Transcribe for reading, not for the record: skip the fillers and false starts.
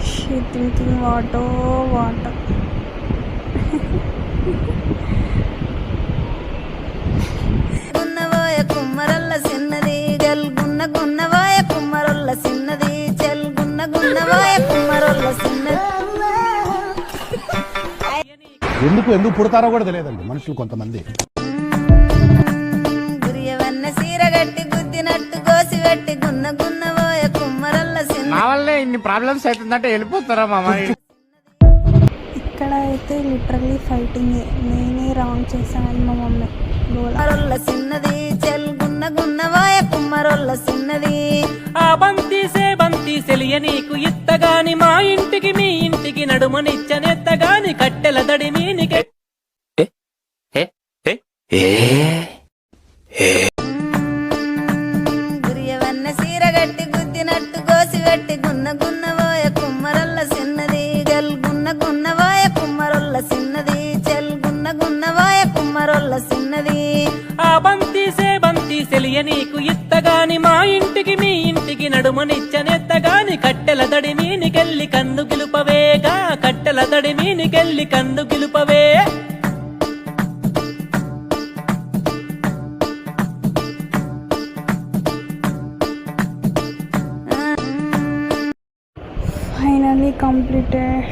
She thinking water, water. గున్నవోయ కుమ్మరొల్ల సిన్నది Jal గున్న గున్నవోయ కుమ్మరొల్ల సిన్నది జల్ గున్న గున్నవోయ కుమ్మరొల్ల సిన్నది. ఎందుకు పుడతారో కూడా తెలియదండి మనుషులు కొంతమంది. గురియవన్న సీర గట్టి గుద్దినట్టు గోసి పెట్టి గున్న గున్నవోయ కుమ్మరొల్ల సిన్నది. మా వల్లే ఇన్ని ప్రాబ్లమ్స్ అవుతుందంటే వెళ్ళిపోతారా మామ? ఇక్కడ అయితే లిటరల్లీ ఫైటింగ్. నేనే రాంగ్ చేశాను మా మమ్మీ. కుమ్మరొల్ల సిన్నది జల్ గున్న గున్నవోయ కుమ్మరొల్ల సిన్నది. ఆ బంతి సెలియ నీకు ఇత్తగాని మా ఇంటికి మీ ఇంటికి నడుమనిచ్చనెత్తగాని కట్టెల దడి మీనికే గురియవన్న సీర గట్టి గుద్దినట్టు గోసి పెట్టి గున్న గున్నవోయ కుమ్మరొల్ల సిన్నది జల్ గున్న గున్నవోయ కుమ్మరొల్ల సిన్నది జల్ గున్న గున్నవోయ కుమ్మరొల్ల సిన్నది. ఆ బంతి సెలియ నీకు ఇత్తగాని మా ఇంటికి మీ ఇంటికి నడుమనిచ్చనెత్తగాని కట్టెల దడి మీనికెళ్ళి కందు గిలుపవేగా కట్టెల దడి మీనికెళ్ళి కందు గిలుపవే. Finally completed.